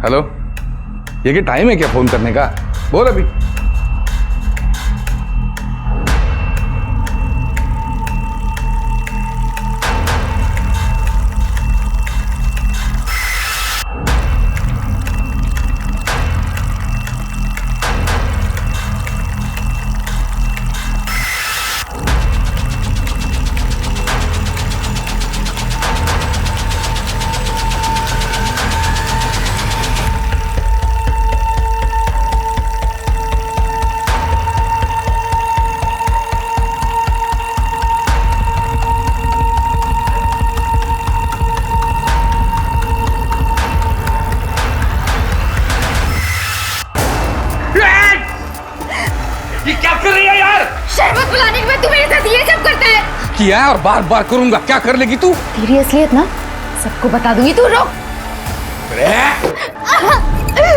Hello, ये क्या time है क्या फोन करने का? बोल अभी। ये क्या कर रही है यार? शरबत पिलाने के बाद तू मेरे साथ ये सब करता है? किया है और बार बार करूंगा। क्या कर लेगी तू? तेरी असलियत ना सबको बता दूंगी। तू रुक।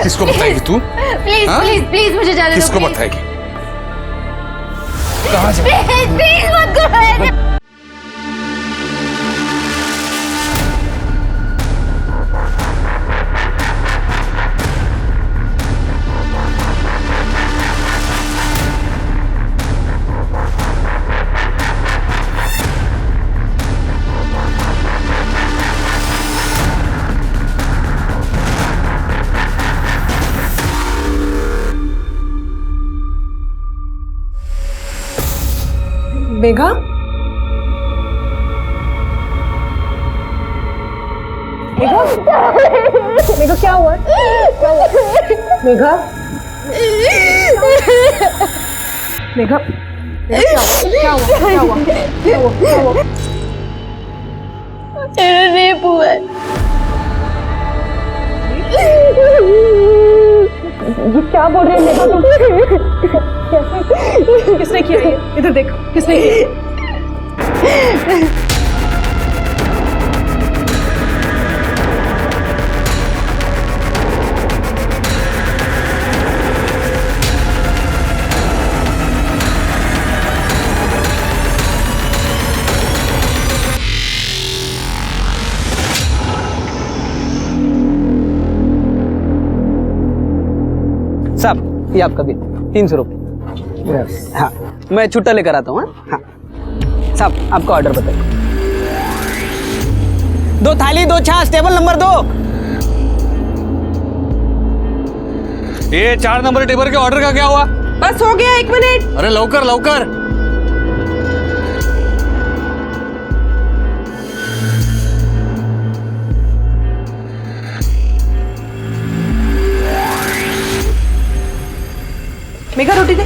किसको बताएगी तू? प्लीज प्लीज प्लीज मुझे जाने दो। किसको बताएगी? कहाँ से? प्लीज प्लीज मत करो। मेघा, मेघा, मेघा क्या हुआ? क्या हुआ? मेघा, मेघा, क्या हुआ? क्या हुआ? क्या हुआ? क्या हुआ? क्या हुआ? तेरा रेप हुआ है। ये क्या बोल रहे हैं मेघा तुम? कैसे? किसने किया ये? इधर देख, किसने किया? साहब ये आपका बिल 300 रुपये। हाँ मैं छुट्टा लेकर आता हूँ। हाँ साहब आपका ऑर्डर बताइए। 2 थाली 2 छाछ, टेबल नंबर 2। ये 4 नंबर टेबल के ऑर्डर का क्या हुआ? बस हो गया, 1 मिनट। अरे लवकर लवकर। मेघा रोटी दे।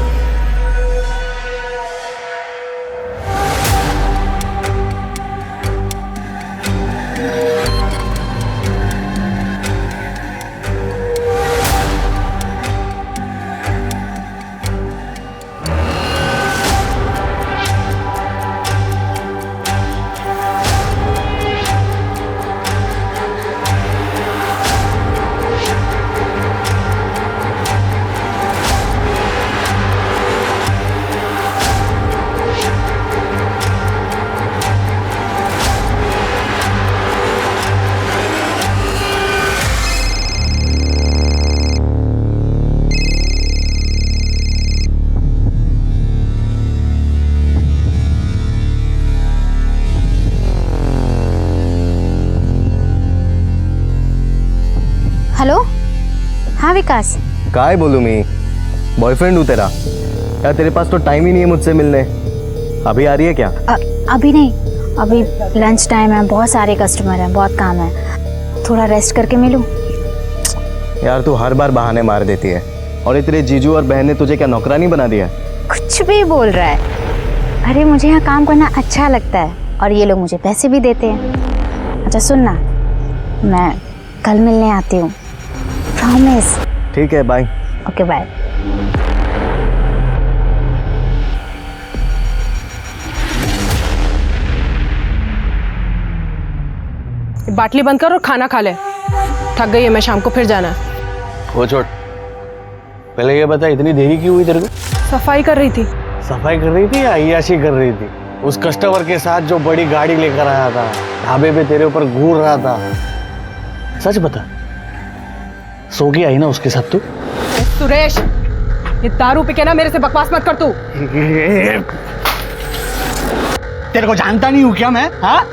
हेलो, हाँ विकास। काय बोलूँ मैं, बॉयफ्रेंड हूँ तेरा। यार तेरे पास तो टाइम ही नहीं है मुझसे मिलने। अभी आ रही है क्या? अभी नहीं, अभी लंच टाइम है, बहुत सारे कस्टमर हैं, बहुत काम है, थोड़ा रेस्ट करके मिलूं। यार तू हर बार बहाने मार देती है। और ये तेरे जीजू और बहन ने तुझे क्या नौकरानी बना दिया? कुछ भी बोल रहा है। अरे मुझे यहाँ काम करना अच्छा लगता है और ये लोग मुझे पैसे भी देते हैं। अच्छा सुन ना, मैं कल मिलने आती हूँ, प्रॉमिस। ठीक है, बाय। Okay bye. बाटली बंद कर और खाना खा ले। थक गई है मैं, शाम को फिर जाना है। वो छोड़, पहले ये बता इतनी देरी क्यों हुई तेरे को? सफाई कर रही थी। सफाई कर रही थी या अय्याशी कर रही थी? उस कस्टमर के साथ जो बड़ी गाड़ी लेकर आया था, ढाबे पे तेरे ऊपर घूर रहा था, सच बता। सो गई आई ना उसके साथ तू? सुरेश, ये दारू पी के ना मेरे से बकवास मत कर तू। तेरे को जानता नहीं हूँ क्या मैं? हाँ,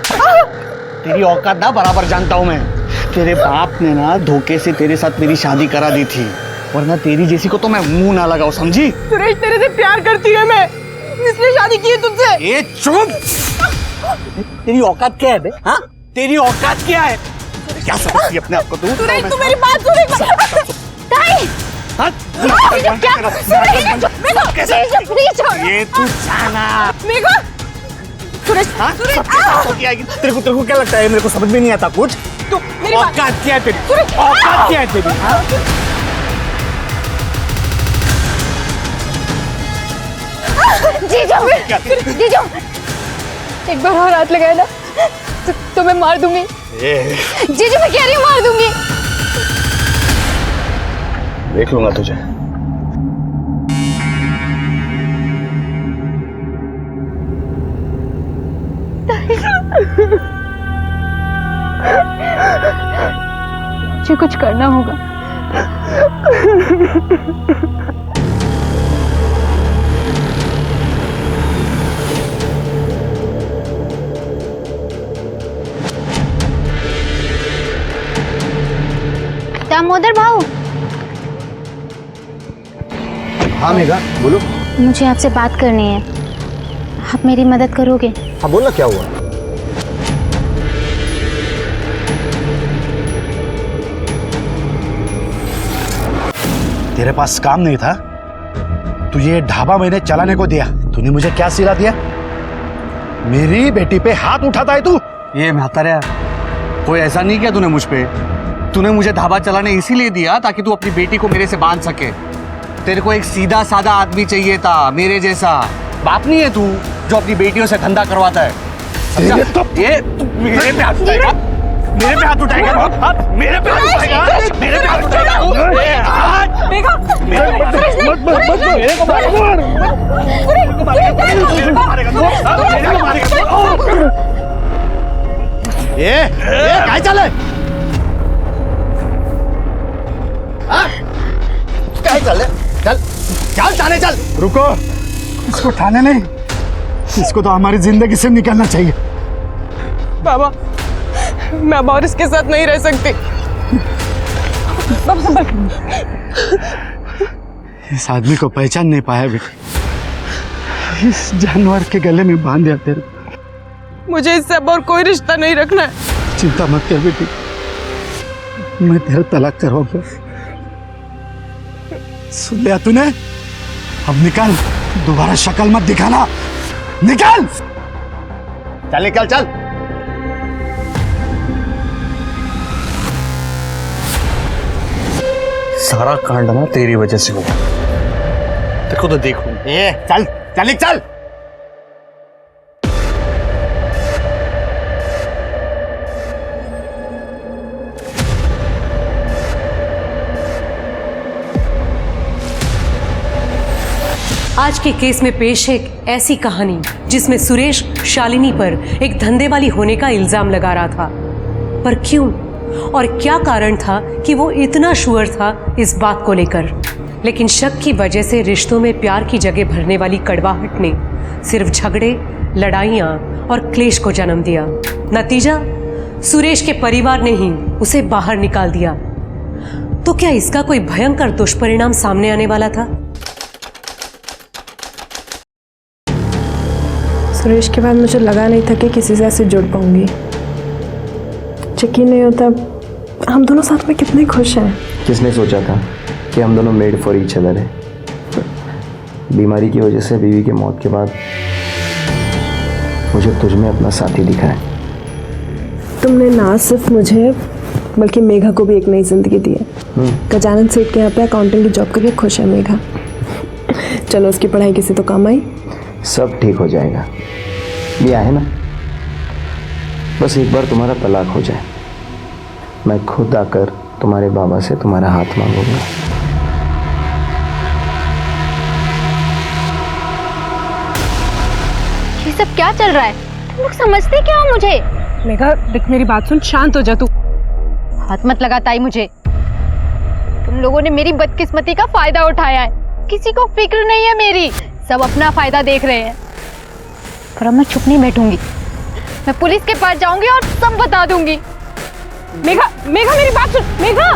तेरी औकात ना बराबर जानता हूँ मैं। तेरे बाप ने ना धोखे से तेरे साथ मेरी शादी करा दी थी, वरना तेरी जैसी को तो मैं मुंह ना लगाऊं, समझी? सुरेश, तेरे से प्यार करती है मैं, इसलिए शादी की है तुझसे। ये चुप! तेरी औकात क्या है बे? हाँ, तेरी औकात क्या है? क्या समझती है अपने आप को तू? सुरेश, तू मेरी बात सुन। हाँ? ये तू जाना। मेघा, सुरेश, हाँ? सुरेश, सबके साथ होके आएगी। तेरे को क्या लगता है? मेरे को समझ में नहीं आता कुछ। तू मेरी बात। औकात क्या है तेरी? औकात क्या है तेरी? हाँ? जीजू, जीजू, एक बार और हाथ लगाया ना तो मैं मार दूंगी। जीजू मैं कह रही हूँ मार दूंगी। देख लूंगा तुझे। मुझे कुछ करना होगा। दामोदर भाऊ, हाँ मेघा बोलो। मुझे आपसे बात करनी है, आप मेरी मदद करोगे? हाँ बोल ना, क्या हुआ? तेरे पास काम नहीं था, तू ये ढाबा मैंने चलाने को दिया, तूने मुझे क्या सिला दिया? मेरी बेटी पे हाथ उठाता है तू? ये म्हातारा, कोई ऐसा नहीं किया तूने मुझ पे। तूने मुझे ढाबा चलाने इसीलिए दिया ताकि तू अपनी बेटी को मेरे से बांध सके। तेरे को एक सीधा साधा आदमी चाहिए था, मेरे जैसा। बाप नहीं है तू जो अपनी बेटियों से धंधा करवाता है। समझा? ये तू मेरे पे हाथ उठाएगा, मेरे पे हाथ उठाएगा, मेरे पे हाथ उठाएगा, मेरे पे हाथ उठाएगा तू? मेघा, मेरे को मारेगा, मेरे को मारेगा तू? ये क्या चल है? क्या चल है? चल चल थाने चल। रुको, इसको थाने नहीं, इसको तो हमारी जिंदगी से निकलना चाहिए। बाबा, मैं अब और इसके साथ नहीं रह सकती। बाबा संभल। इस आदमी को पहचान नहीं पाया बेटी, इस जानवर के गले में बांध दिया तेरे। मुझे इससे अब और कोई रिश्ता नहीं रखना है। चिंता मत कर बेटी, मैं तेरा तलाक करवाऊंगा। सुन लिया तूने? अब निकल, दोबारा शक्ल मत दिखाना, निकल। चल निकल, चल। सारा कांड ना तेरी वजह से हुआ। देखो तो देखो। चल चल चल। आज के केस में पेश है एक ऐसी कहानी जिसमें सुरेश शालिनी पर एक धंधे वाली होने का इल्जाम लगा रहा था। पर क्यों और क्या कारण था कि वो इतना श्योर था इस बात को लेकर? लेकिन शक की वजह से रिश्तों में प्यार की जगह भरने वाली कड़वाहट ने सिर्फ झगड़े, लड़ाइयाँ और क्लेश को जन्म दिया। नतीजा, सुरेश के परिवार ने ही उसे बाहर निकाल दिया। तो क्या इसका कोई भयंकर दुष्परिणाम सामने आने वाला था? सुरेश के बाद मुझे लगा नहीं था कि किसी से ऐसे जुड़ पाऊंगी। यकीन नहीं होता हम दोनों साथ में कितने खुश हैं। किसने सोचा था कि हम दोनों मेड फॉर ईच अदर है? बीमारी की वजह से बीवी की मौत के बाद मुझे तुझ में अपना साथी दिखा है। तुमने ना सिर्फ मुझे बल्कि मेघा को भी एक नई जिंदगी दी है। गजानन सेठ के यहाँ पे अकाउंटिंग की जॉब करके खुश है मेघा। चलो उसकी पढ़ाई किसी तो काम आई। सब ठीक हो जाएगा, ये है ना। बस एक बार तुम्हारा तलाक हो जाए, मैं खुद आकर तुम्हारे बाबा से तुम्हारा हाथ मांगूंगा। ये सब क्या चल रहा है? तुम लोग समझते क्या हो मुझे? मेघा देख, मेरी बात सुन, शांत हो जा तू। हाथ मत लगा ताई मुझे। तुम लोगों ने मेरी बदकिस्मती का फायदा उठाया है। किसी को फिक्र नहीं है मेरी, सब अपना फायदा देख रहे हैं। पर अब मैं चुप नहीं बैठूंगी, मैं पुलिस के पास जाऊंगी और सब बता दूंगी। मेघा, मेघा मेरी बात सुन। मेघा,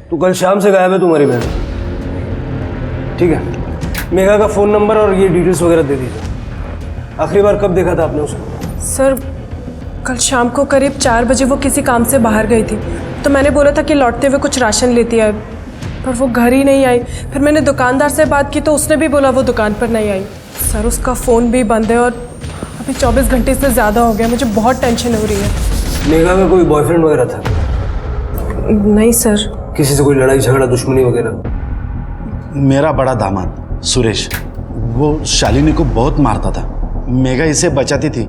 तो कल शाम से गायब है तुम्हारी बहन। ठीक है, मेघा का फ़ोन नंबर और ये डिटेल्स वगैरह दे दीजिए। आखिरी बार कब देखा था आपने उसको? सर कल शाम को करीब 4 बजे वो किसी काम से बाहर गई थी, तो मैंने बोला था कि लौटते हुए कुछ राशन लेती आए, पर वो घर ही नहीं आई। फिर मैंने दुकानदार से बात की तो उसने भी बोला वो दुकान पर नहीं आई। सर उसका फ़ोन भी बंद है और अभी 24 घंटे से ज़्यादा हो गया। मुझे बहुत टेंशन हो रही है। मेघा का कोई बॉयफ्रेंड वगैरह था? नहीं सर। किसी से कोई लड़ाई झगड़ा दुश्मनी वगैरह? मेरा बड़ा दामाद सुरेश, वो शालिनी को बहुत मारता था। मेघा इसे बचाती थी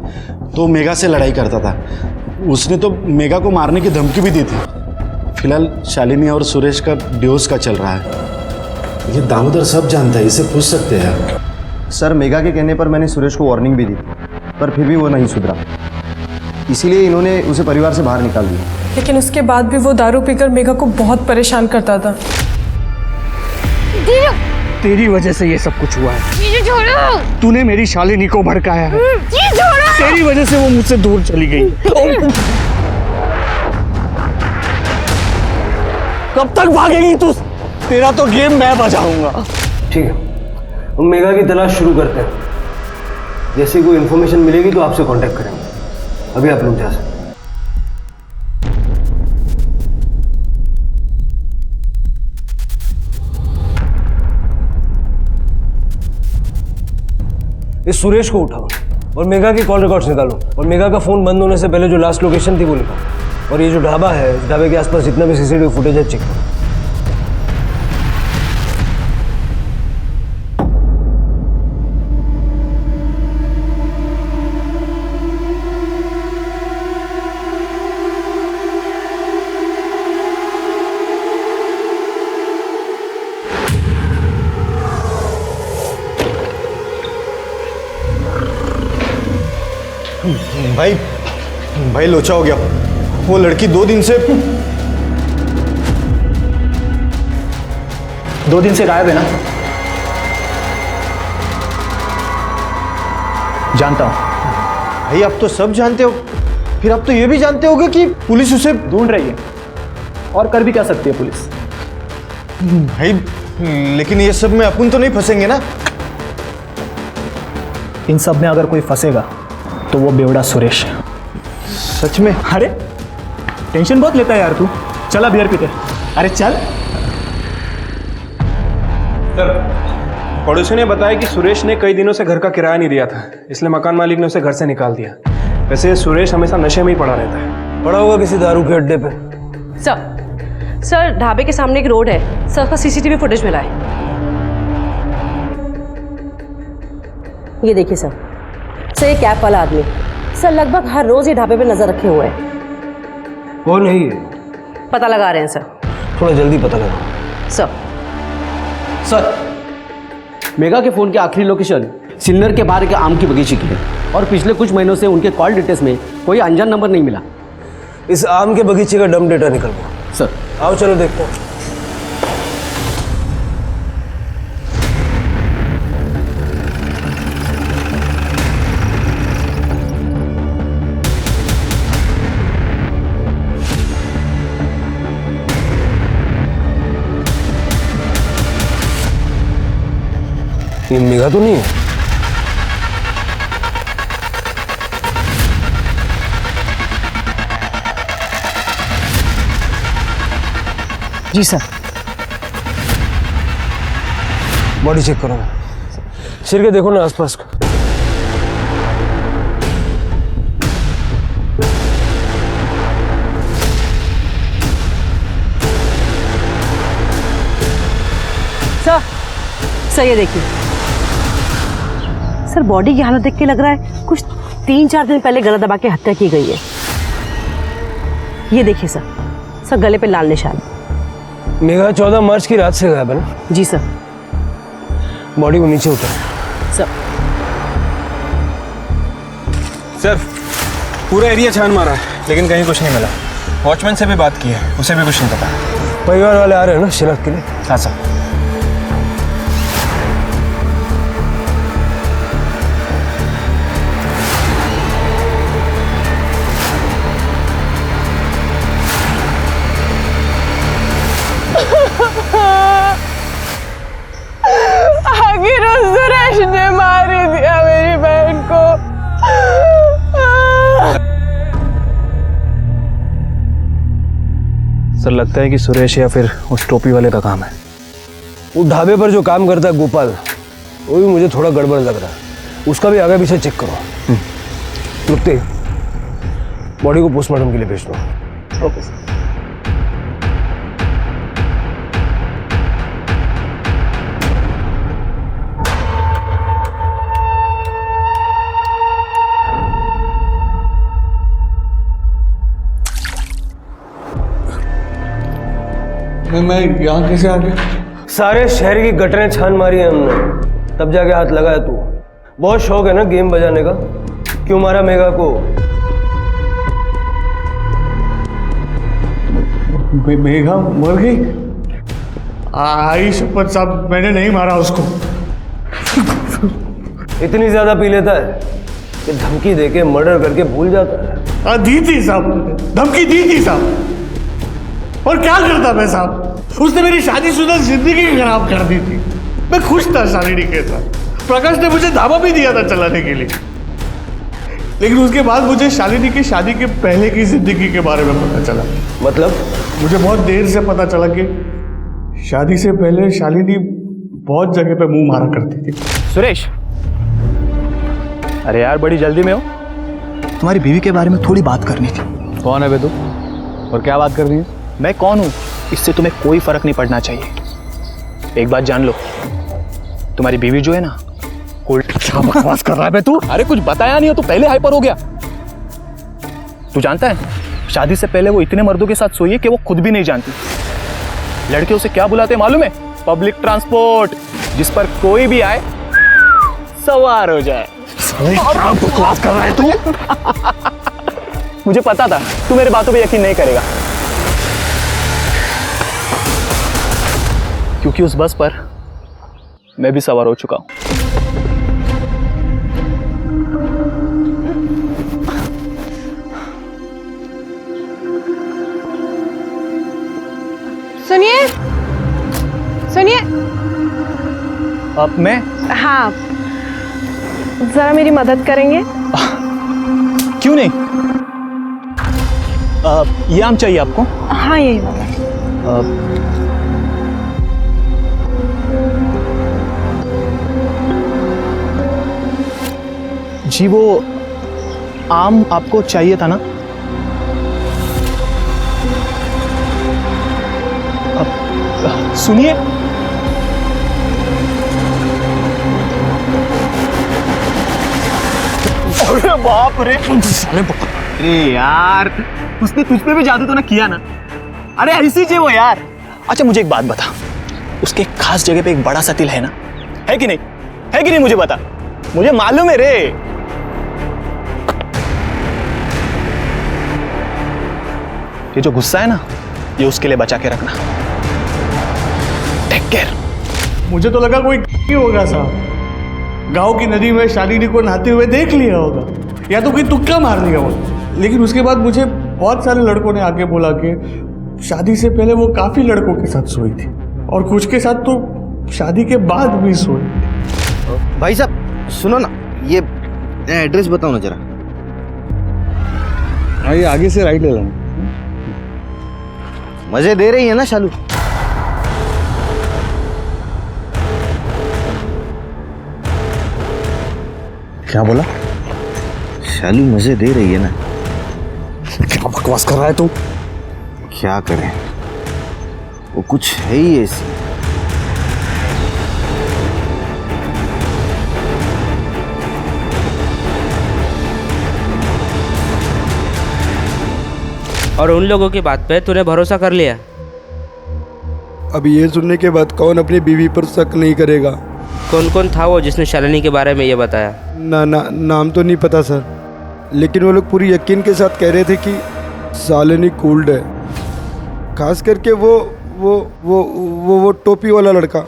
तो मेघा से लड़ाई करता था। उसने तो मेघा को मारने की धमकी भी दी थी। फिलहाल शालिनी और सुरेश का डिवोर्स का चल रहा है। ये दामोदर सब जानता है, इसे पूछ सकते हैं। सर मेघा के कहने पर मैंने सुरेश को वार्निंग भी दी, पर फिर भी वो नहीं सुधरा, इसीलिए इन्होंने उसे परिवार से बाहर निकाल दिया। लेकिन उसके बाद भी वो दारू पीकर मेघा को बहुत परेशान करता था। तेरी वजह से ये सब कुछ हुआ है। ये छोड़ो। तूने मेरी शालिनी को भड़काया है। ये छोड़ो। तेरी वजह से वो मुझसे दूर चली गई। कब तक भागेगी तू? तेरा तो गेम मैं बजाऊंगा। ठीक है, हम मेघा की तलाश शुरू करते हैं। जैसे कोई इन्फॉर्मेशन मिलेगी तो आपसे कांटेक्ट करेंगे। अभी आप लोग जा सकते हैं। इस सुरेश को उठाओ और मेघा की कॉल रिकॉर्ड्स निकालो और मेघा का फोन बंद होने से पहले जो लास्ट लोकेशन थी वो लिखो। और ये जो ढाबा है, इस ढाबे के आसपास जितना भी सीसीटीवी फुटेज है चेक करो। भाई लोचा हो गया। वो लड़की 2 दिन से गायब है ना? जानता हूं भाई, आप तो सब जानते हो। फिर आप तो ये भी जानते होगे कि पुलिस उसे ढूंढ रही है, और कर भी क्या सकती है पुलिस। भाई लेकिन ये सब में अपन तो नहीं फंसेंगे ना? इन सब में अगर कोई फंसेगा तो वो बेवड़ा सुरेश है। सच में? अरे टेंशन बहुत लेता है यार तू। चला बियर पीते। अरे चल। सर, पड़ोसी ने बताया कि सुरेश ने कई दिनों से घर का किराया नहीं दिया था, इसलिए मकान मालिक ने उसे घर से निकाल दिया। वैसे सुरेश हमेशा नशे में ही पड़ा रहता है। पड़ा होगा किसी दारू के अड्डे पे। सर ढाबे के सामने एक रोड है, सर का सीसीटीवी फुटेज मिला है। ये देखिए सर, ये कैप वाला आदमी सर लगभग हर रोज ये ढाबे पे नजर रखे हुए है। कौन है ये? पता लगा रहे हैं सर। थोड़ा जल्दी पता लगाओ। सर, मेघा के फोन की आखिरी लोकेशन सिन्नर के बाहर के आम की बगीचे की है और पिछले कुछ महीनों से उनके कॉल डिटेल्स में कोई अनजान नंबर नहीं मिला। इस आम के बगीचे का डम डेटा निकलवाओ। सर आओ चलो देखते हैं। ये मेघा तो नहीं है। जी सर। बॉडी चेक करो। सिर के देखो ना आसपास का। सर ये देखिए सर, बॉडी की हालत देख के लग रहा है कुछ 3-4 दिन पहले गला दबा के हत्या की गई है। ये देखिए सर गले पे लाल निशान। मेघा 14 मार्च की रात से गायब है ना? जी सर। बॉडी को नीचे उतार। सर सर पूरा एरिया छान मारा है लेकिन कहीं कुछ नहीं मिला। वॉचमैन से भी बात की है, उसे भी कुछ नहीं पता। परिवार वाले आ रहे हैं ना शिनाख्त के लिए? हाँ सर। आखिर उस सुरेश ने मार ही दिया मेरी बहन को। सर लगता है कि सुरेश या फिर उस टोपी वाले का काम है। वो ढाबे पर जो काम करता है गोपाल, वो भी मुझे थोड़ा गड़बड़ लग रहा है। उसका भी आगे पीछे चेक करो। रुकते बॉडी को पोस्टमार्टम के लिए भेज दो। Okay sir. मैं यहाँ कैसे आ गया? सारे शहर की गटरें छान मारी है हमने, तब जाके हाथ लगाया तू। बहुत शौक है ना गेम बजाने का? क्यों मारा मेघा को? मेघा मर गई? आई शपथ साहब, मैंने नहीं मारा उसको। इतनी ज्यादा पी लेता है कि धमकी देके मर्डर करके भूल जाता है। दी थी साहब, धमकी दी थी साहब। और क्या करता मैं साहब? उसने मेरी शादीशुदा जिंदगी खराब कर दी थी। मैं खुश था शालिनी के साथ। प्रकाश ने मुझे धावा भी दिया था चलाने के लिए, लेकिन उसके बाद मुझे शालिनी की शादी के पहले की जिंदगी के बारे में पता चला। मतलब? मुझे बहुत देर से पता चला कि शादी से पहले शालिनी बहुत जगह पे मुंह मारा करती थी। सुरेश, अरे यार बड़ी जल्दी में हो। तुम्हारी बीवी के बारे में थोड़ी बात करनी थी। कौन है बे तू, और क्या बात करनी है? मैं कौन हूँ इससे तुम्हें कोई फर्क नहीं पड़ना चाहिए। एक बात जान लो, तुम्हारी बीवी जो है ना, क्या बकवास कर रहा है बे तू? अरे कुछ बताया नहीं हो तो पहले हाइपर हो गया। तू जानता है शादी से पहले वो इतने मर्दों के साथ सोई है कि वो खुद भी नहीं जानती। लड़के उसे क्या बुलाते हैं मालूम है? पब्लिक ट्रांसपोर्ट, जिस पर कोई भी आए सवार हो जाए। क्या बकवास कर रहा है तू? मुझे पता था तू मेरे बातों पे यकीन नहीं करेगा, क्योंकि उस बस पर मैं भी सवार हो चुका हूं। सुनिए सुनिए। अब मैं? हाँ, जरा मेरी मदद करेंगे? क्यों नहीं? ये आम चाहिए आपको? हाँ यही वाला। जी वो आम आपको चाहिए था ना? सुनिए, अरे बाप रे, अरे यार उसने तुझ पे भी जादू तो ना किया ना? अरे ऐसी जी वो यार। अच्छा मुझे एक बात बता, उसके खास जगह पे एक बड़ा सा तिल है ना? है कि नहीं? है कि नहीं मुझे बता, मुझे मालूम है रे। ये जो गुस्सा है ना, ये उसके लिए बचा के रखना। Take care. मुझे तो लगा कोई होगा साहब, गांव की नदी में शालिनी को नहाते हुए देख लिया होगा, या तो कोई तुक्का मार लिया होगा। लेकिन उसके बाद मुझे बहुत सारे लड़कों ने आके बोला कि शादी से पहले वो काफी लड़कों के साथ सोई थी, और कुछ के साथ तो शादी के बाद भी सोई। भाई साहब सुनो ना, ये एड्रेस बताओ ना जरा। हाँ ये आगे से राइट ले लेना। मजे दे रही है ना शालू? क्या बोला? शालू मजे दे रही है ना? क्या बकवास कर रहा है तू? क्या करें, वो कुछ है ही ऐसी। और उन लोगों की बात पे तूने भरोसा कर लिया? अब ये सुनने के बाद कौन अपनी बीवी पर शक नहीं करेगा? कौन कौन था वो जिसने शालिनी के बारे में ये बताया? नाम तो नहीं पता सर, लेकिन वो लोग पूरी यकीन के साथ कह रहे थे कि शालिनी कूल्ड है, खास करके वो टोपी वाला लड़का।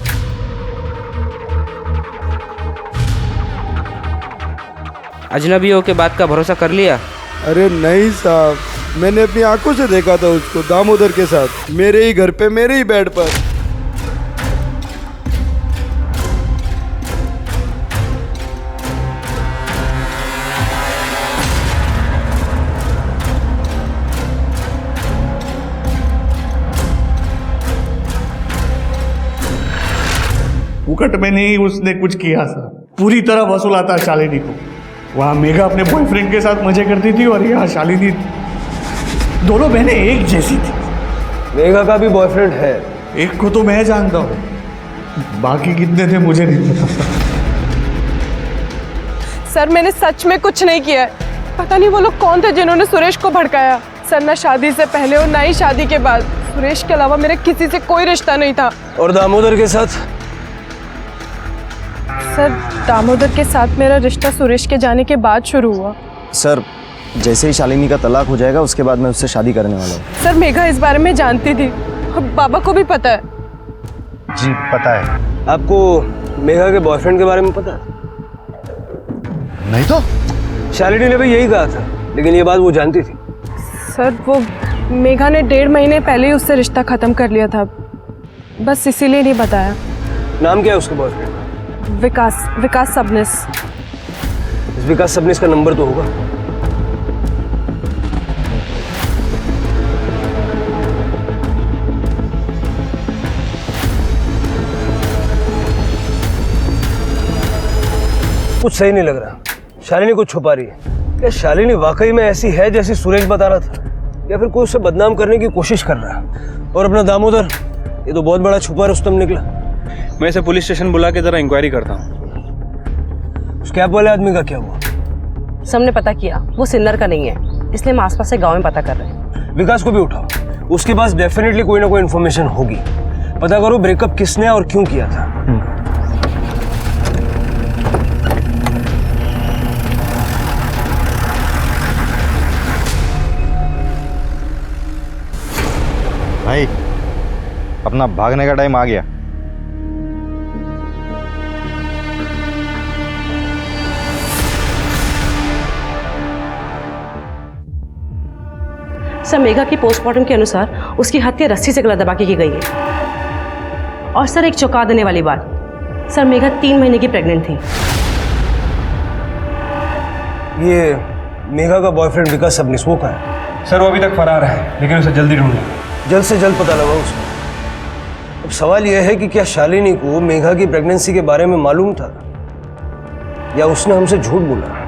अजनबियों के बात का भरोसा कर लिया? अरे नहीं साहब, मैंने अपनी आंखों से देखा था उसको दामोदर के साथ, मेरे ही घर पे, मेरे ही बेड पर। फुकट में नहीं उसने कुछ किया सर, पूरी तरह वसूला था शालिनी को। वहाँ मेघा अपने बॉयफ्रेंड के साथ मजे करती थी और यहाँ शालिनी, दोनों बहनें एक जैसी थी। मेघा का भी बॉयफ्रेंड है। एक को तो मैं जानता हूँ, बाकी कितने थे मुझे नहीं पता। सर मैंने सच में कुछ नहीं किया है। पता नहीं वो लोग कौन थे जिन्होंने सुरेश को भड़काया। सर ना शादी से पहले और ना ही शादी के बाद सुरेश के अलावा मेरे किसी से कोई रिश्ता नहीं था। और दामोदर के साथ? सर दामोदर के साथ मेरा रिश्ता सुरेश के जाने के बाद शुरू हुआ। सर जैसे ही शालिनी का तलाक हो जाएगा उसके बाद मैं उससे शादी करने वाला हूँ। सर मेघा इस बारे में जानती थी और बाबा को भी पता है। जी पता है। आपको मेघा के बॉयफ्रेंड के बारे में पता है? नहीं तो शालिनी ने भी यही कहा था, लेकिन ये बात वो जानती थी। सर वो मेघा ने 1.5 महीने पहले ही उससे रिश्ता खत्म कर लिया था, बस इसीलिए नहीं बताया। नाम क्या है उसके बॉयफ्रेंड? विकास सबनिस। इस विकास सबनिस का नंबर तो होगा। कुछ सही नहीं लग रहा, शालिनी कुछ छुपा रही है। क्या शालिनी वाकई में ऐसी है जैसी सुरेश बता रहा था, या फिर कोई उसे बदनाम करने की कोशिश कर रहा है? और अपना दामोदर, ये तो बहुत बड़ा छुपा रुस्तम निकला। मैं इसे पुलिस स्टेशन बुला के जरा इंक्वायरी करता हूँ। उस कैब वाले आदमी का क्या हुआ? सबने पता किया वो सिन्नर का नहीं है, इसलिए हम आसपास से गांव में पता कर रहे हैं। विकास को भी उठाओ, उसके पास डेफिनेटली कोई ना कोई इन्फॉर्मेशन होगी। पता करो ब्रेकअप किसने और क्यों किया था। भाई अपना भागने का टाइम आ गया। सर मेघा की पोस्टमार्टम के अनुसार उसकी हत्या रस्सी से गला दबा के की गई है। और सर एक चौंका देने वाली बात, सर मेघा 3 महीने की प्रेग्नेंट थी। ये मेघा का बॉयफ्रेंड विकास सबनिस वो कहाँ है? सर वो अभी तक फरार है, लेकिन उसे जल्दी ढूंढना। जल्द से जल्द पता लगाओ उसको। अब सवाल यह है कि क्या शालिनी को मेघा की प्रेगनेंसी के बारे में मालूम था, या उसने हमसे झूठ बोला?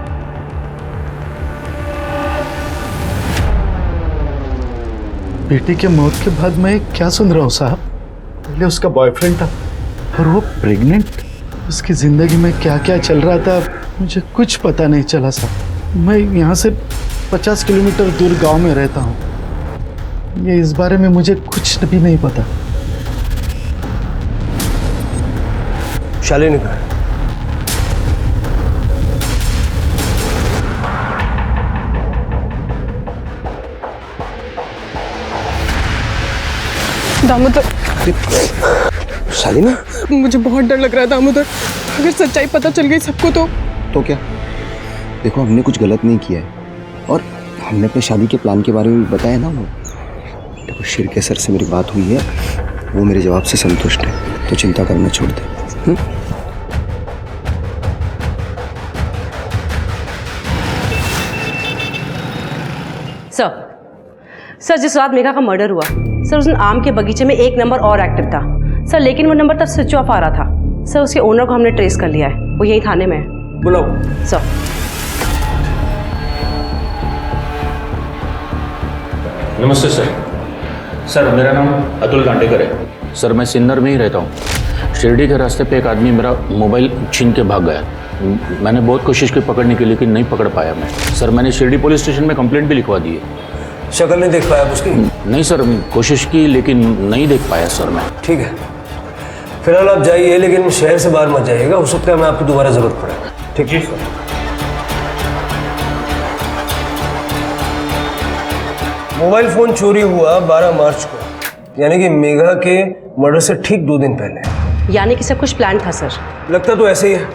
बेटी के मौत के बाद मैं क्या सुन रहा हूँ साहब? पहले उसका बॉयफ्रेंड था और वो प्रेग्नेंट। उसकी जिंदगी में क्या क्या चल रहा था मुझे कुछ पता नहीं चला साहब। मैं यहाँ से 50 किलोमीटर दूर गांव में रहता हूँ। ये इस बारे में मुझे कुछ भी नहीं पता। शालिनी कहाँ है? दामोदर, शालिनी? मुझे बहुत डर लग रहा है दामोदर। अगर सच्चाई पता चल गई सबको तो क्या? देखो हमने कुछ गलत नहीं किया है और हमने अपने शादी के प्लान के बारे में भी बताया ना। वो देखो शिरके सर से मेरी बात हुई है, वो मेरे जवाब से संतुष्ट है, तो चिंता करना छोड़ दे। सर जिस रात मेघा का मर्डर हुआ, सर उस दिन आम के बगीचे में एक नंबर और एक्टिव था सर, लेकिन वो नंबर तब स्विच ऑफ आ रहा था। सर उसके ओनर को हमने ट्रेस कर लिया है, वो यही थाने में है। बुलाओ। सर नमस्ते सर। सर मेरा नाम अतुल गांडेकर है। सर मैं सिन्नर में ही रहता हूँ। शिरडी के रास्ते पे एक आदमी मेरा मोबाइल छीन के भाग गया। मैंने बहुत कोशिश की पकड़ने की, लेकिन नहीं पकड़ पाया मैं। सर मैंने शिरडी पुलिस स्टेशन में कंप्लेंट भी लिखवा दी है। शक्ल नहीं देख पाया उसकी? नहीं सर, कोशिश की लेकिन नहीं देख पाया सर मैं। ठीक है, फिलहाल आप जाइए, लेकिन शहर से बाहर मत जाइएगा, हो सकता है मैं आपको दोबारा जरूरत पड़े। ठीक है सर। मोबाइल फोन चोरी हुआ 12 मार्च को, यानी कि मेघा के मर्डर से ठीक 2 दिन पहले। यानी कि सब कुछ प्लान था सर। लगता तो ऐसे ही है।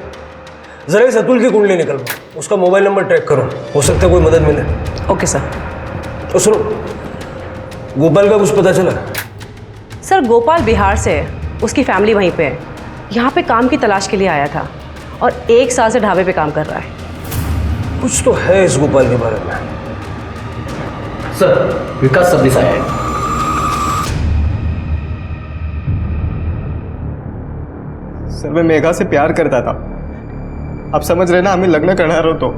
जरा इस अतुल की कुंडली निकलवाओ, उसका मोबाइल नंबर ट्रैक करो, हो सकता है कोई मदद मिले। Okay sir. तो सुनो, गोपाल का कुछ पता चला? सर गोपाल बिहार से है, उसकी फैमिली वहीं पे है। यहाँ पे काम की तलाश के लिए आया था और 1 साल से ढाबे पे काम कर रहा है। कुछ तो है इस गोपाल के बारे में। सर विकास सब आया है। सर मैं मेघा से प्यार करता था, आप समझ रहे ना, हमें लग्न करना रहो तो।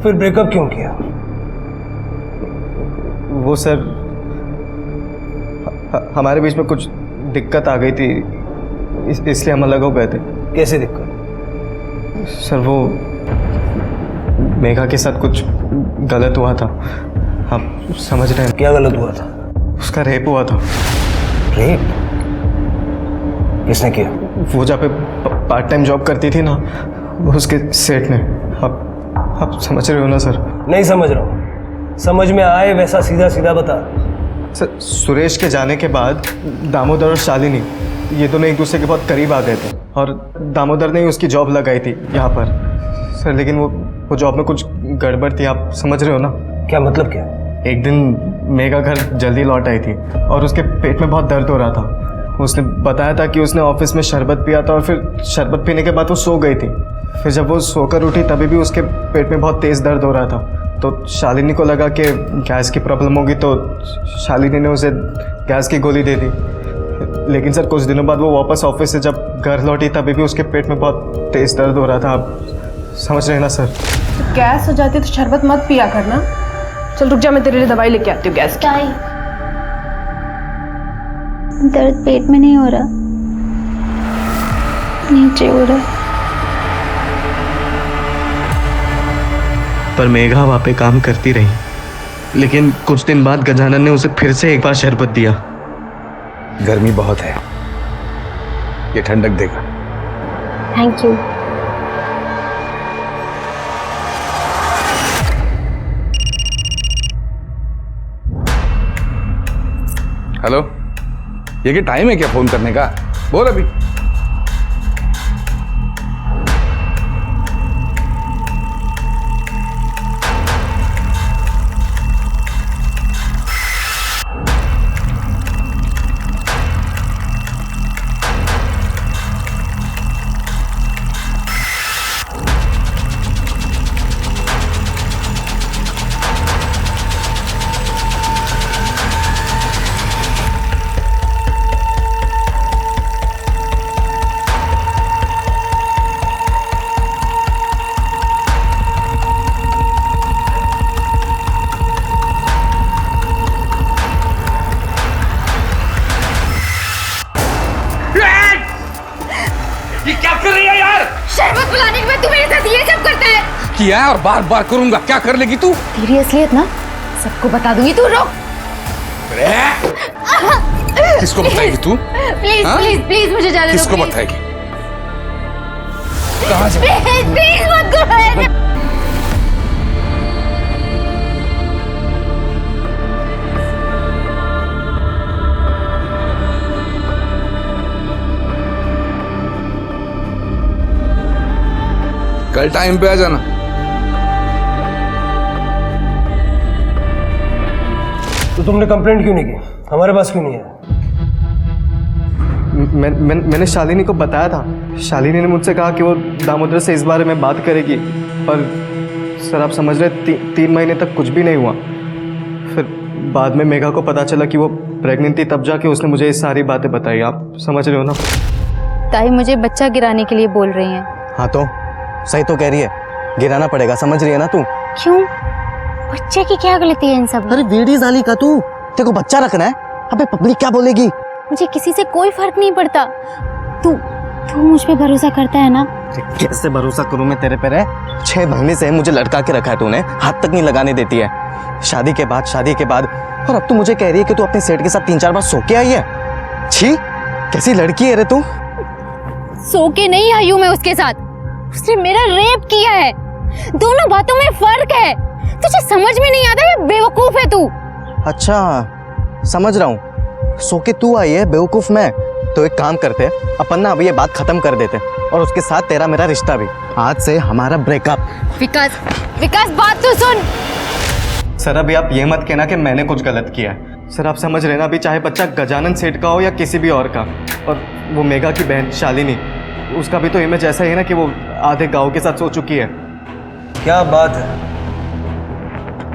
फिर ब्रेकअप क्यों किया? वो सर हमारे बीच में कुछ दिक्कत आ गई थी, इसलिए हम अलग हो गए थे। कैसे दिक्कत? सर वो मेघा के साथ कुछ गलत हुआ था, आप समझ रहे हैं। क्या गलत हुआ था? उसका रेप हुआ था। रेप? किसने किया? वो जहाँ पे पार्ट टाइम जॉब करती थी ना, उसके सेठ ने। आप समझ रहे हो ना सर? नहीं समझ रहा हूँ। समझ में आए वैसा सीधा सीधा बता। सर सुरेश के जाने के बाद दामोदर और शालिनी ये दोनों एक दूसरे के बहुत करीब आ गए थे, और दामोदर ने ही उसकी जॉब लगाई थी यहाँ पर सर। लेकिन वो जॉब में कुछ गड़बड़ थी, आप समझ रहे हो ना? क्या मतलब क्या? एक दिन मेघा घर जल्दी लौट आई थी और उसके पेट में बहुत दर्द हो रहा था। उसने बताया था कि उसने ऑफिस में शरबत पिया था और फिर शरबत पीने के बाद वो सो गई थी। फिर जब वो सोकर उठी तभी भी उसके पेट में बहुत तेज़ दर्द हो रहा था। तो शालिनी को लगा कि गैस की प्रॉब्लम होगी, तो शालिनी ने उसे गैस की गोली दे दी। लेकिन सर कुछ दिनों बाद वो वापस ऑफिस से जब घर लौटी तभी भी उसके पेट में बहुत तेज़ दर्द हो रहा था, आप समझ रहे हैं ना सर? तो गैस हो जाती है तो शरबत मत पिया करना। चल रुक जा, मैं तेरे लिए दवाई लेके आती हूँ गैस की। दर्द पेट में नहीं हो रहा, नीचे हो रहा। पर मेघा वहाँ पे काम करती रही, लेकिन कुछ दिन बाद गजानन ने उसे फिर से एक बार शरबत दिया। गर्मी बहुत है, ये ठंडक देगा। Thank you. हेलो, ये क्या टाइम है क्या फोन करने का? बोल अभी। शरबत पिलाने के बाद तू मेरे साथ ये सब करता है? किया है और बार बार करूंगा। क्या कर लेगी तू? तेरी असलियत ना सबको बता दूंगी, तू रुक। किसको बताएगी तू? प्लीज प्लीज प्लीज मुझे जाने दो। किसको बताएगी? कहाँ जा? प्लीज मत करो। कल टाइम पे आ जाना। तो तुमने कंप्लेंट क्यों नहीं की? हमारे पास क्यों नहीं है? मैंने शालिनी को बताया था। शालिनी ने मुझसे कहा कि वो दामोदर से इस बारे में बात करेगी, पर सर आप समझ रहे 3 महीने तक कुछ भी नहीं हुआ। फिर बाद में मेघा को पता चला कि वो प्रेग्नेंट थी, तब जाके उसने मुझे ये सारी बातें बताई। आप समझ रहे हो ना? ताई मुझे बच्चा गिराने के लिए बोल रही हैं। हाँ तो सही तो कह रही है, गिराना पड़ेगा, समझ रही है ना तू? क्यों? बच्चे की क्या गलती है इन सब? अरे वेडी जाली का तू, तेरे को बच्चा रखना है। अबे पब्लिक क्या बोलेगी? मुझे किसी से कोई फर्क नहीं पड़ता। तू मुझ पे भरोसा करता है ना? कैसे भरोसा करूं मैं तेरे पे? 6 महीने से मुझे लटका के रखा है तूने, हाथ तक नहीं लगाने देती है। शादी के बाद और अब तू मुझे कह रही है कि तू अपने सेठ के साथ 3-4 बार सो के आई है। छी, कैसी लड़की है रे तू? सो के नहीं आई हूं मैं उसके साथ, उसने मेरा रेप किया है। दोनों बातों में फर्क है। तुझे समझ में नहीं आता, ये बेवकूफ है तू। अच्छा समझ रहा हूँ। सो के तू आई है, बेवकूफ मैं। तो एक काम करते हैं, अपन ना अभी ये बात खत्म कर देते हैं और उसके साथ तेरा मेरा रिश्ता भी। आज से हमारा ब्रेकअप। विकास, विकास बात तो सुन। सर अभी आप ये मत कहना कि मैंने कुछ गलत किया है। सर आप समझ रहे ना, अभी चाहे बच्चा गजानन सेठ का हो या किसी भी और का, और वो मेघा की बहन शालिनी, उसका भी तो इमेज ऐसा ही है ना कि वो आधे गांव के साथ सो चुकी है। क्या बात है,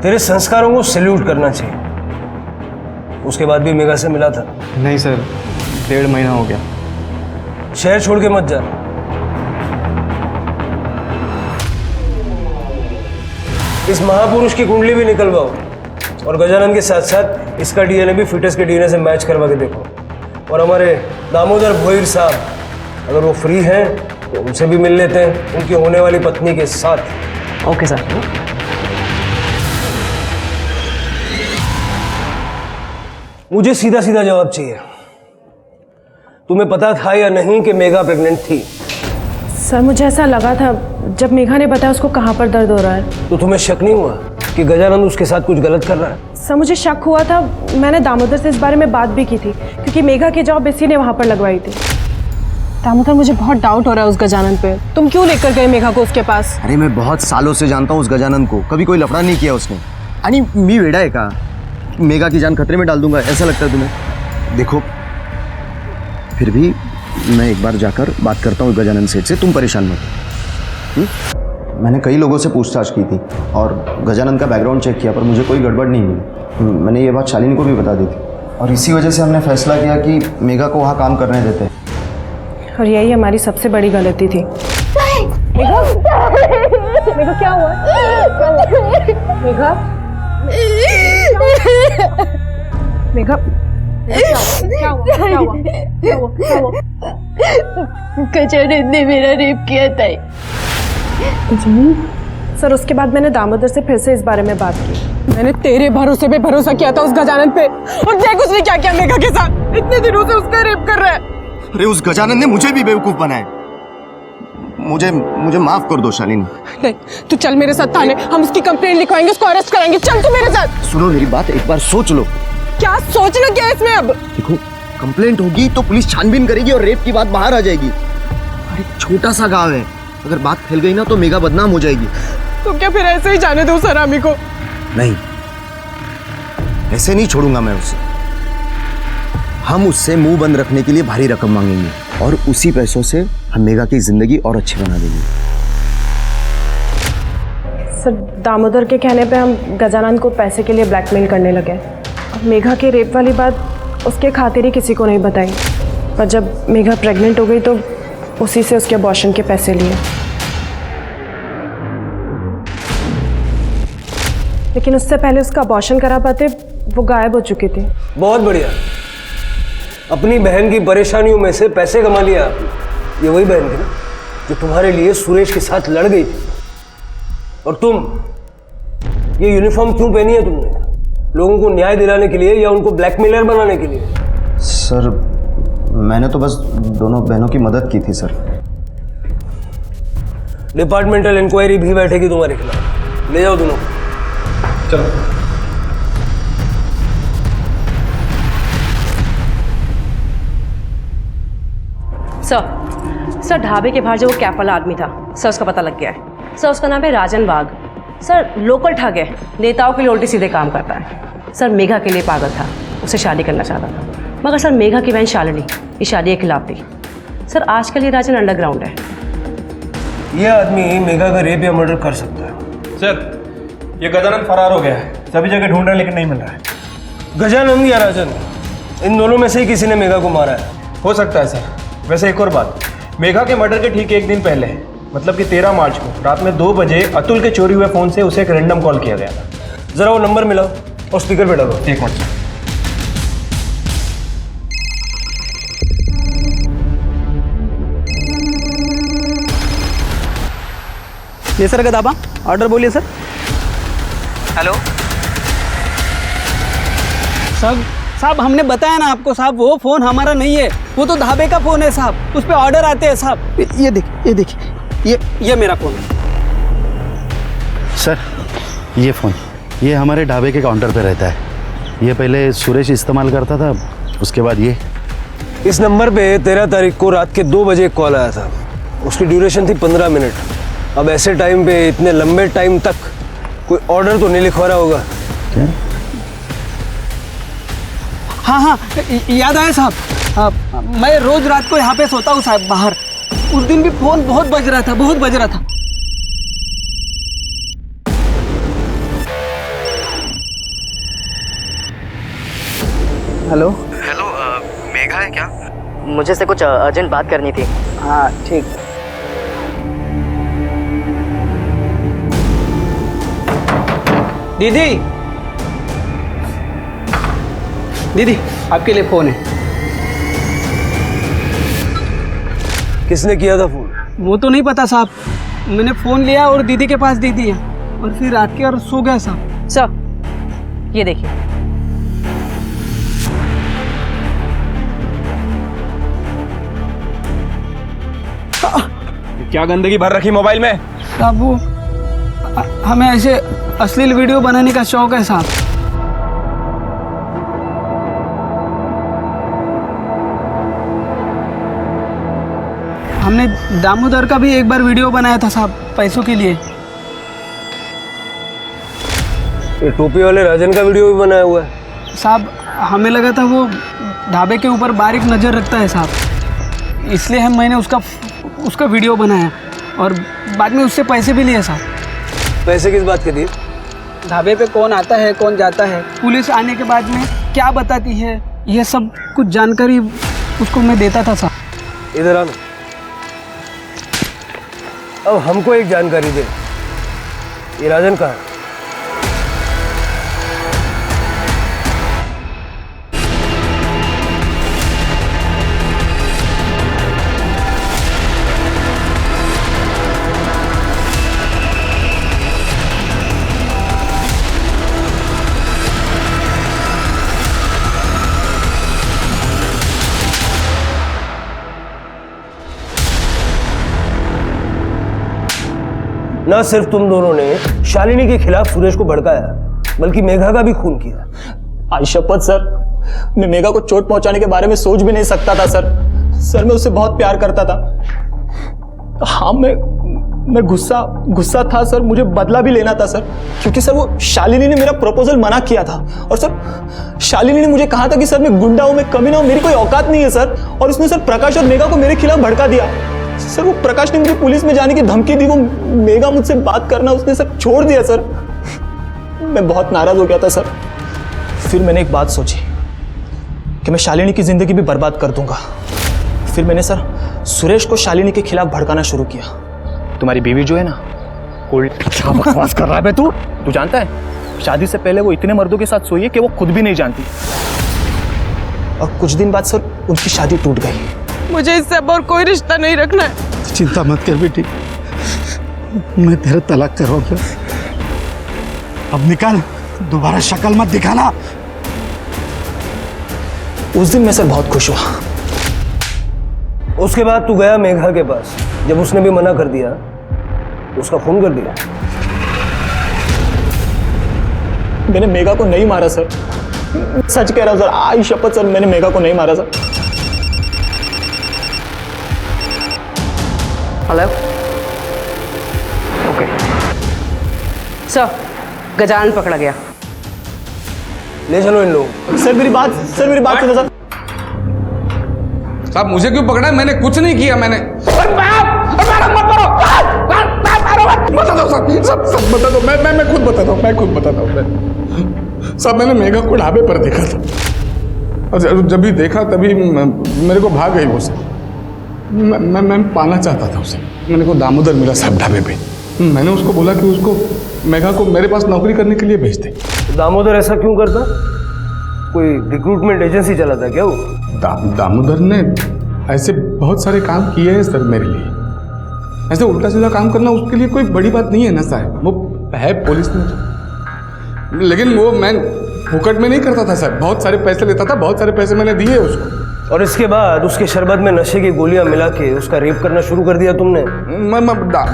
तेरे संस्कारों को सैल्यूट करना चाहिए। उसके बाद भी मेघा से मिला था? नहीं सर, 1.5 महीना हो गया। शहर छोड़ के मत जा। इस महापुरुष की कुंडली भी निकलवाओ और गजानन के साथ साथ इसका डीएनए भी फिटस के डीएनए से मैच करवा के देखो। और हमारे दामोदर भोईर साहब अगर वो फ्री हैं तो उनसे भी मिल लेते हैं, उनकी होने वाली पत्नी के साथ। Okay sir. मुझे सीधा सीधा जवाब चाहिए। तुम्हें पता था या नहीं कि मेघा प्रेग्नेंट थी? सर मुझे ऐसा लगा था जब मेघा ने बताया उसको कहाँ पर दर्द हो रहा है। तो तुम्हें शक नहीं हुआ कि गजानंद उसके साथ कुछ गलत कर रहा है? सर मुझे शक हुआ था, मैंने दामोदर से इस बारे में बात भी की थी क्योंकि मेघा की जॉब इसी ने वहाँ पर लगवाई थी। दामोदर मुझे बहुत डाउट हो रहा है उस गजानन पे। तुम क्यों लेकर गए मेघा को उसके पास? अरे मैं बहुत सालों से जानता हूँ उस गजानन को, कभी कोई लफड़ा नहीं किया उसने। आणि मी वेडा है का? मेघा की जान खतरे में डाल दूंगा, ऐसा लगता है तुम्हें? देखो फिर भी मैं एक बार जाकर बात करता हूँ गजानन सेठ से, तुम परेशान मत। मैंने कई लोगों से पूछताछ की थी और गजानन का बैकग्राउंड चेक किया, पर मुझे कोई गड़बड़ नहीं मिली। मैंने ये बात शालिनी को भी बता दी थी और इसी वजह से हमने फैसला किया कि मेघा को वहाँ काम करने देते हैं। और यही हमारी सबसे बड़ी गलती थी। मेघा, मेघा क्या हुआ? मेघा, मेघा, क्या हुआ? क्या हुआ? क्या हुआ? क्या हुआ? गजानन ने मेरा रेप किया था। सर उसके बाद मैंने दामोदर से फिर से इस बारे में बात की। मैंने तेरे भरोसे पे भरोसा किया था उस गजानन पे, और देख उसने क्या किया मेघा के साथ। इतने दिनों से उसका रेप कर रहा है। अरे उस गजानन ने मुझे भी बेवकूफ बनाया। मुझे माफ कर दो शालिनी। नहीं, तू चल मेरे साथ थाने, हम उसकी कंप्लेंट लिखवाएंगे, उसको अरेस्ट कराएंगे। चल तू मेरे साथ। सुनो मेरी बात, एक बार सोच लो। क्या सोचना क्या है इसमें अब? देखो कंप्लेंट होगी तो पुलिस छानबीन करेगी और रेप की बात बाहर आ जाएगी। अरे छोटा सा गांव है, अगर बात फैल गई ना तो मेघा बदनाम हो जाएगी। तो क्या फिर ऐसे ही जाने दो सरामी को? नहीं, ऐसे नहीं छोड़ूंगा मैं उसे। हम उससे मुंह बंद रखने के लिए भारी रकम मांगेंगे और उसी पैसों से हम मेघा की जिंदगी और अच्छी बना देंगे। सर दामोदर के कहने पे हम गजानन को पैसे के लिए ब्लैकमेल करने लगे। अब मेघा के रेप वाली बात उसके खातिर ही किसी को नहीं बताई, पर जब मेघा प्रेग्नेंट हो गई तो उसी से उसके अबॉर्शन के पैसे लिए। लेकिन उससे पहले उसका अबॉर्शन करा पाते वो गायब हो चुकी थी। बहुत बढ़िया, अपनी बहन की परेशानियों में से पैसे कमा लिया आपने। ये वही बहन थी ना जो तुम्हारे लिए सुरेश के साथ लड़ गई थी। और तुम ये यूनिफॉर्म क्यों पहनी है तुमने? लोगों को न्याय दिलाने के लिए या उनको ब्लैकमेलर बनाने के लिए? सर मैंने तो बस दोनों बहनों की मदद की थी सर। डिपार्टमेंटल इंक्वायरी भी बैठेगी तुम्हारे खिलाफ, ले जाओ दोनों। चलो। सर ढाबे के बाहर जो वो कैप वाला आदमी था, सर उसका पता लग गया है। सर उसका नाम है राजन बाग। सर लोकल ठग है, नेताओं के लिए उल्टे सीधे काम करता है। सर मेघा के लिए पागल था, उससे शादी करना चाहता था, मगर सर मेघा की बहन शालिनी इस शादी के खिलाफ थी। सर आजकल ये राजन अंडरग्राउंड है। ये आदमी मेघा का रेप या मर्डर कर सकता है। सर ये गजानन फरार हो गया है, सभी जगह ढूंढ रहे हैं लेकिन नहीं मिल रहा है। गजानंद या राजन, इन दोनों में से ही किसी ने मेघा को मारा है। हो सकता है सर। वैसे एक और बात, मेघा के मर्डर के ठीक एक दिन पहले, मतलब कि 13 मार्च को रात में 2 बजे अतुल के चोरी हुए फ़ोन से उसे एक रैंडम कॉल किया गया था। जरा वो नंबर मिलाओ और स्पीकर पे डालो। एक मिनट। ये सर गदाबा, ऑर्डर बोलिए सर। हेलो साहब हमने बताया ना आपको साहब, वो फ़ोन हमारा नहीं है, वो तो ढाबे का फ़ोन है साहब, उस पर ऑर्डर आते हैं साहब। ये देखिए ये मेरा फ़ोन है सर, ये फ़ोन ये हमारे ढाबे के काउंटर पे रहता है। ये पहले सुरेश इस्तेमाल करता था, उसके बाद ये। इस नंबर पे 13 तारीख को रात के 2 बजे एक कॉल आया था। उसकी ड्यूरेशन थी 15 मिनट। अब ऐसे टाइम पे इतने लंबे टाइम तक कोई ऑर्डर तो नहीं लिखवा रहा होगा। क्या? हाँ, याद आया साहब, मैं रोज रात को यहाँ पे सोता हूँ साहब बाहर। उस दिन भी फोन बहुत बज रहा था। हेलो, मेघा है क्या? मुझे से कुछ अर्जेंट बात करनी थी। हाँ ठीक। दीदी आपके लिए फोन है। किसने किया था फोन? वो तो नहीं पता साहब, मैंने फोन लिया और दीदी के पास दे दिया और फिर रात के और सो गया साहब। सर ये देखिए। क्या गंदगी भर रखी मोबाइल में? साहब वो हमें ऐसे अश्लील वीडियो बनाने का शौक है साहब। हमने दामोदर का भी एक बार वीडियो बनाया था साहब, पैसों के लिए। ये टोपी वाले राजन का वीडियो भी बनाया हुआ है साहब। हमें लगा था वो ढाबे के ऊपर बारीक नज़र रखता है साहब, इसलिए मैंने उसका वीडियो बनाया और बाद में उससे पैसे भी लिए साहब। पैसे किस बात के दिए? ढाबे पे कौन आता है कौन जाता है, पुलिस आने के बाद में क्या बताती है, यह सब कुछ जानकारी उसको मैं देता था साहब। इधर आना। अब हमको एक जानकारी दे, ये राजन कहाँ है? ना सिर्फ तुम दोनों ने शालिनी के खिलाफ सुरेश को भड़काया, बल्कि मेघा का भी खून किया। आज शपथ सर, मैं मेघा को चोट पहुंचाने के बारे में सोच भी नहीं सकता था सर। मैं उससे बहुत प्यार करता था। हाँ, मैं गुस्सा था सर, मुझे बदला भी लेना था सर, क्योंकि सर वो शालिनी ने मेरा प्रपोजल मना किया था। और सर शालिनी ने मुझे कहा था कि सर मैं गुंडा हूं, मैं कमीना हूं, मेरी कोई औकात नहीं है सर। और उसने सर प्रकाश और मेघा को मेरे खिलाफ भड़का दिया सर। वो प्रकाश ने मुझे पुलिस में जाने की धमकी दी, वो मेघा मुझसे बात करना उसने सर छोड़ दिया सर। मैं बहुत नाराज हो गया था सर। फिर मैंने एक बात सोची कि मैं शालिनी की जिंदगी भी बर्बाद कर दूंगा। फिर मैंने सर सुरेश को शालिनी के खिलाफ भड़काना शुरू किया। तुम्हारी बीवी जो है ना, क्या बकवास कर रहा है बे तू? तू जानता है शादी से पहले वो इतने मर्दों के साथ सोई है कि वो खुद भी नहीं जानती। और कुछ दिन बाद सर उनकी शादी टूट गई। मुझे इससे अब और कोई रिश्ता नहीं रखना है। चिंता मत कर बेटी, मैं तेरा तलाक करवाऊंगा। अब निकल, दोबारा शक्ल मत दिखाना। उस दिन मैं सर बहुत खुश हुआ। उसके बाद तू गया मेघा के पास, जब उसने भी मना कर दिया उसका खून कर दिया। मैंने मेघा को नहीं मारा सर, सच कह रहा हूं सर, आई शपथ सर, मैंने मेघा को नहीं मारा sir. Hello, okay sir, Gajanan पकड़ा गया। ले चलो इन लोगों। सर मेरी बात सुनो सर। साहब मुझे क्यों पकड़ा है? मैंने कुछ नहीं किया। मैंने बता दो सब बता दो। मैं खुद बताता हूँ। सब मैंने मेघा को ढाबे पर देखा था और जब भी देखा तभी मेरे को भाग गई वो सब। मैं पाना चाहता था उसे। मैंने को दामोदर मिला साहब ढाबे पे। मैंने उसको बोला कि उसको मेघा को मेरे पास नौकरी करने के लिए भेज दे। दामोदर ऐसा क्यों करता? कोई रिक्रूटमेंट एजेंसी चलाता क्या वो? दामोदर ने ऐसे बहुत सारे काम किए हैं सर मेरे लिए। ऐसे उल्टा सीधा काम करना उसके लिए कोई बड़ी बात नहीं है ना साहब। वो है पुलिस में, लेकिन वो मैं फुकट में नहीं करता था साहब। बहुत सारे पैसे लेता था, बहुत सारे पैसे मैंने दिए उसको। और इसके बाद उसके शरबत में नशे की गोलियां मिला के उसका रेप करना शुरू कर दिया तुमने।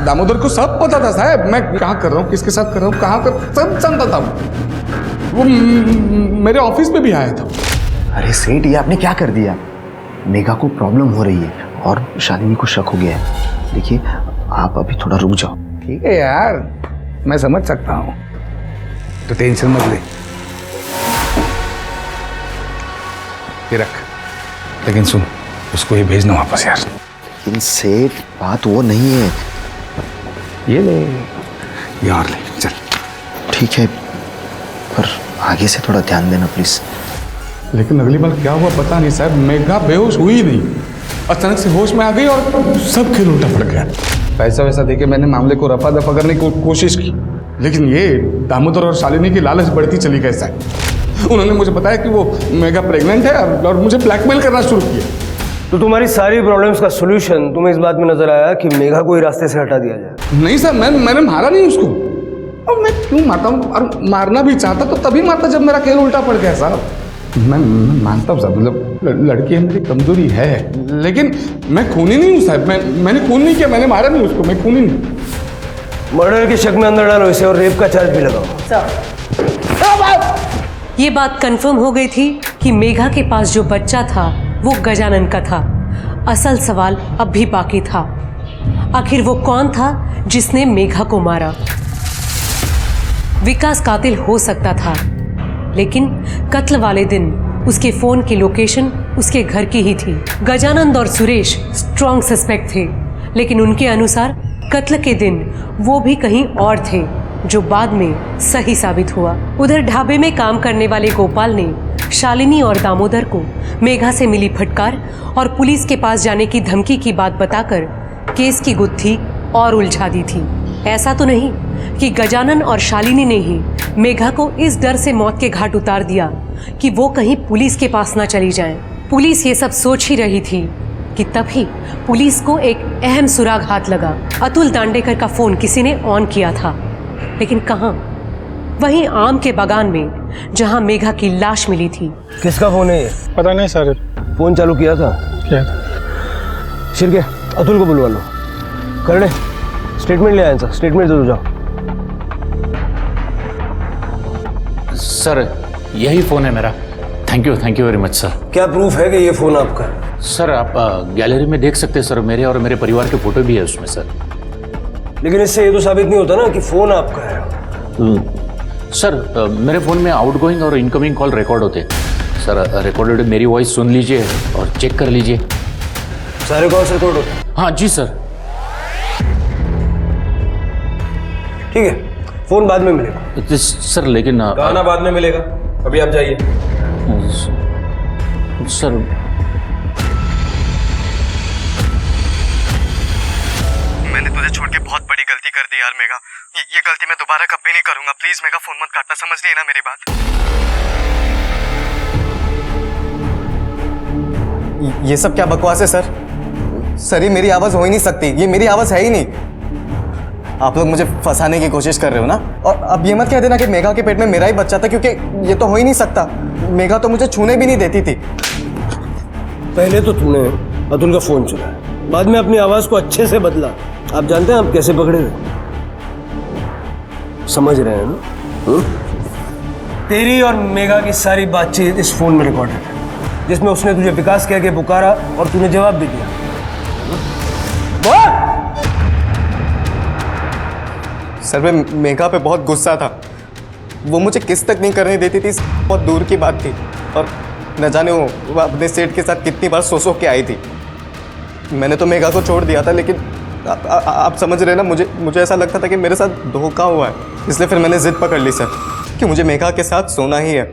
दामोदर को सब पता था साहब, मैं क्या कर रहा हूँ, किसके साथ कर रहा हूँ, कहाँ कर, सब जानता था। वो मेरे ऑफिस में भी आया था। अरे सेठ, ये आपने क्या कर दिया? मेघा को प्रॉब्लम हो रही है और शालिनी को शक हो गया है। देखिए, आप अभी थोड़ा रुक जाओ। ठीक है यार, मैं समझ सकता हूँ, तो टेंशन मत ले। ये रख, लेकिन सुन, उसको ये भेजना वापस यार। लेकिन सेठ, बात वो नहीं है। ये ले, ये और ले, चल। ठीक है, पर आगे से थोड़ा ध्यान देना प्लीज। लेकिन अगली बार क्या हुआ पता नहीं साहब, मेघा बेहोश हुई नहीं, अचानक से होश में आ गई और सब खेल उल्टा पड़ गया। पैसा वैसा देके मैंने मामले को रफा दफा करने की कोशिश की, लेकिन ये दामोदर और शालिनी की लालच बढ़ती चली गई साहब। उन्होंने मुझे बताया कि वो मेघा प्रेग्नेंट है और मुझे ब्लैकमेल करना शुरू किया। तो तुम्हारी सारी प्रॉब्लम्स का सॉल्यूशन तुम्हें इस बात में नजर आया कि मेघा को ही रास्ते से हटा दिया जाए? नहीं सर, मैंने मारा नहीं उसको। और मैं क्यों मारता हूँ? और मारना भी चाहता तो तभी मारता जब मेरा खेल उल्टा पड़ गया साहब। मैं मानता हूँ साहब, मतलब लड़की है, मेरी कमजोरी है, लेकिन मैं खूनी नहीं हूँ साहब। मैंने खून नहीं किया, मैंने मारा नहीं उसको, मैं खूनी नहीं। मर्डर के शक में अंदर डालो इसे और रेप का चार्ज भी लगाओ। ये बात कंफर्म हो गई थी कि मेघा के पास जो बच्चा था वो गजानन का था। असल सवाल अब भी बाकी था, आखिर वो कौन था जिसने मेघा को मारा? विकास कातिल हो सकता था, लेकिन कत्ल वाले दिन उसके फोन की लोकेशन उसके घर की ही थी। गजानंद और सुरेश स्ट्रॉन्ग सस्पेक्ट थे, लेकिन उनके अनुसार कत्ल के दिन वो भी कहीं और थे, जो बाद में सही साबित हुआ। उधर ढाबे में काम करने वाले गोपाल ने शालिनी और दामोदर को मेघा से मिली फटकार और पुलिस के पास जाने की धमकी की बात बताकर केस की गुत्थी और उलझा दी थी। ऐसा तो नहीं कि गजानन और शालिनी ने ही मेघा को इस डर से मौत के घाट उतार दिया कि वो कहीं पुलिस के पास ना चली जाएं। पुलिस ये सब सोच ही रही थी कि तभी पुलिस को एक अहम सुराग हाथ लगा। अतुल दांडेकर का फोन किसी ने ऑन किया था, लेकिन कहाँ? वहीं आम के बागान में, जहां मेघा की लाश मिली थी। किसका फोन है ये? पता नहीं सर। फोन चालू किया था? क्या था? शिरके, अतुल को बुलवा लो। कर ले, स्टेटमेंट ले आए सर, स्टेटमेंट दे दो जाओ। सर, यही फ़ोन है मेरा। Thank you very much sir. क्या प्रूफ है कि ये फ़ोन आपका है? सर, आप गैलरी में देख सकते हैं सर, मेरे और मेरे परिवार के फ़ोटो भी है उसमें सर। लेकिन इससे ये तो साबित नहीं होता ना कि फ़ोन आपका है। सर, मेरे फ़ोन में आउटगोइंग और इनकमिंग कॉल रिकॉर्ड होते हैं सर। रिकॉर्डेड मेरी वॉइस सुन लीजिए और चेक कर लीजिए। सारे कॉल्स रिकॉर्ड होते हैं? हाँ जी सर। ठीक है, फ़ोन बाद में मिलेगा। सर लेकिन गाना बाद में मिलेगा, अभी आप जाइए। सर, मैंने तुझे छोड़ के बहुत बड़ी गलती कर दी यार मेघा। ये गलती मैं दोबारा कभी नहीं करूंगा। प्लीज मेघा, फोन मत काटना, समझ रही है ना मेरी बात? ये सब क्या बकवास है सर? सर, ये मेरी आवाज हो ही नहीं सकती, ये मेरी आवाज है ही नहीं। आप लोग मुझे फंसाने की कोशिश कर रहे हो ना। और अब ये मत कह देना कि मेघा के पेट में मेरा ही बच्चा था, क्योंकि ये तो हो ही नहीं सकता। मेघा तो मुझे छूने भी नहीं देती थी। पहले तो तूने अतुल का फोन चुराया, बाद में अपनी आवाज को अच्छे से बदला। आप जानते हैं आप कैसे पकड़े थे? समझ रहे हैं ना? तेरी और मेघा की सारी बातचीत इस फोन में रिकॉर्डेड है, जिसमें उसने तुझे विकास कह के पुकारा और तूने जवाब भी दिया। सर, मैं मेघा पे बहुत गुस्सा था। वो मुझे किस तक नहीं करने देती थी, बहुत दूर की बात थी। और न जाने वो अपने सेठ के साथ कितनी बार सो के आई थी। मैंने तो मेघा को छोड़ दिया था, लेकिन आप समझ रहे ना, मुझे ऐसा लगता था कि मेरे साथ धोखा हुआ है। इसलिए फिर मैंने जिद पकड़ ली सर कि मुझे मेघा के साथ सोना ही है।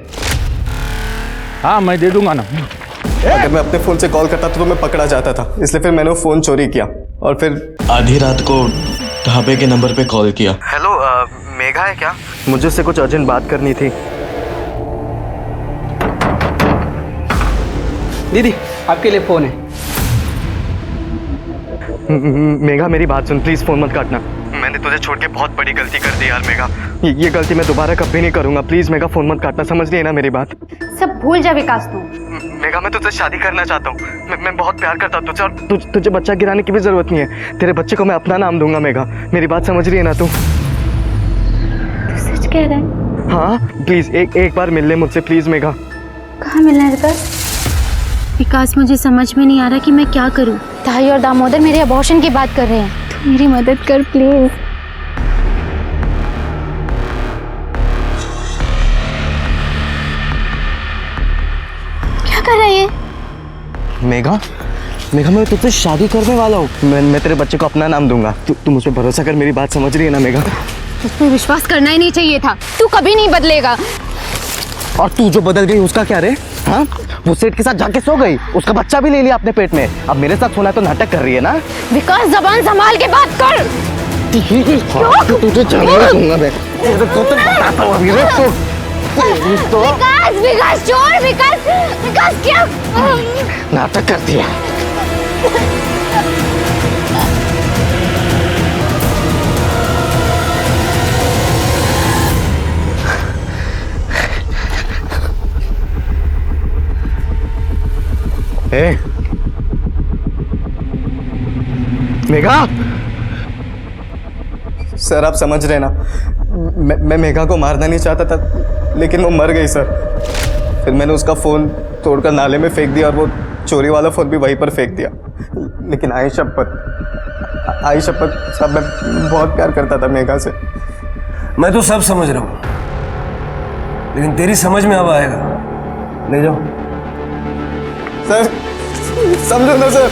हाँ, मैं दे दूंगा ना। अगर मैं अपने फ़ोन से कॉल करता था तो मैं पकड़ा जाता था, इसलिए फिर मैंने वो फ़ोन चोरी किया और फिर आधी रात को ढाबे के नंबर पे कॉल किया। हेलो, मेघा है क्या? मुझे उससे कुछ अर्जेंट बात करनी थी। दीदी, आपके लिए फ़ोन है। मेघा, मेरी बात सुन, प्लीज फोन मत काटना। मैंने तुझे छोड़ के बहुत बड़ी गलती कर दी यार मेघा। ये गलती मैं दोबारा कभी नहीं करूंगा। प्लीज मेघा, फोन मत काटना, समझ रही है ना मेरी बात? सब भूल जा विकास तू। मेघा, मैं तुझसे शादी करना चाहता हूँ। मैं बहुत प्यार करता हूँ तुझसे, और तुझे बच्चा गिराने की भी जरूरत नहीं है। तेरे बच्चे को मैं अपना नाम दूंगा मेघा। मेरी बात समझ रही है ना तू? सच कह रहा है? हाँ प्लीज एक बार मिल ले मुझसे प्लीज मेघा। कहाँ मिलना है विकास? विकास, मुझे समझ में नहीं आ रहा कि मैं क्या करूँ। ताई और दामोदर मेरे अबॉर्शन की बात कर रहे हैं। तू मेरी मदद कर प्लीज। क्या कर रहा है ये? मेघा, मैं तुझसे शादी करने वाला हूँ। मैं तेरे बच्चे को अपना नाम दूंगा। तू मुझ पर भरोसा कर, मेरी बात समझ रही है ना मेघा? तुझ पे विश्वास करना ही नहीं चाहिए था। तू कभी नहीं बदलेगा। और तू जो बदल गई उसका क्या रे? हाँ, वो सेठ के साथ जाके सो गई, उसका बच्चा भी ले लिया अपने पेट में। अब मेरे साथ सोना तो नाटक कर रही है ना? विकास, जबान संभाल के बात कर। तुझे जाने दूंगा मैं। तो बताता हूँ अभी रे तो। विकास छोड़। विकास क्या नाटक करती है? मेघा, सर आप समझ रहे ना, मैं मेघा को मारना नहीं चाहता था, लेकिन वो मर गई सर। फिर मैंने उसका फ़ोन तोड़कर नाले में फेंक दिया और वो चोरी वाला फ़ोन भी वहीं पर फेंक दिया। लेकिन आई शपथ साहब, मैं बहुत प्यार करता था मेघा से। मैं तो सब समझ रहा हूँ, लेकिन तेरी समझ में अब आएगा। ले जाओ सर, समझो ना सर।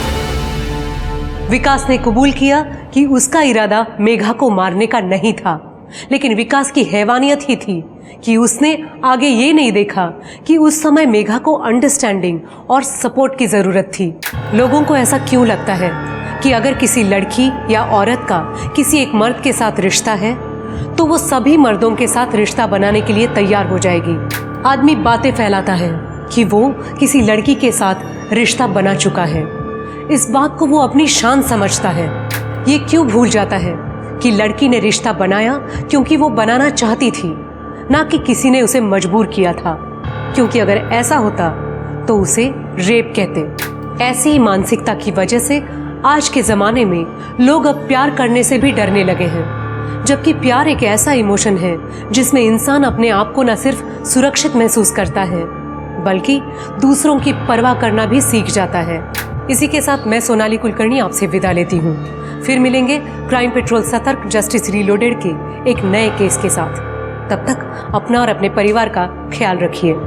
विकास ने कबूल किया कि उसका इरादा मेघा को मारने का नहीं था, लेकिन विकास की हैवानियत ही थी कि उसने आगे ये नहीं देखा कि उस समय मेघा को अंडरस्टैंडिंग और सपोर्ट की ज़रूरत थी। लोगों को ऐसा क्यों लगता है कि अगर किसी लड़की या औरत का किसी एक मर्द के साथ रिश्ता है तो वो सभी मर्दों के साथ रिश्ता बनाने के लिए तैयार हो जाएगी। आदमी बातें फैलाता है कि वो किसी लड़की के साथ रिश्ता बना चुका है। इस बात को वो अपनी शान समझता है। ये क्यों भूल जाता है कि लड़की ने रिश्ता बनाया क्योंकि वो बनाना चाहती थी, ना कि किसी ने उसे मजबूर किया था। क्योंकि अगर ऐसा होता तो उसे रेप कहते। ऐसी ही मानसिकता की वजह से आज के ज़माने में लोग अब प्यार करने से भी डरने लगे हैं, जबकि प्यार एक ऐसा इमोशन है जिसमें इंसान अपने आप को न सिर्फ सुरक्षित महसूस करता है बल्कि दूसरों की परवाह करना भी सीख जाता है। इसी के साथ मैं सोनाली कुलकर्णी आपसे विदा लेती हूँ। फिर मिलेंगे क्राइम पेट्रोल सतर्क जस्टिस रीलोडेड के एक नए केस के साथ। तब तक अपना और अपने परिवार का ख्याल रखिए।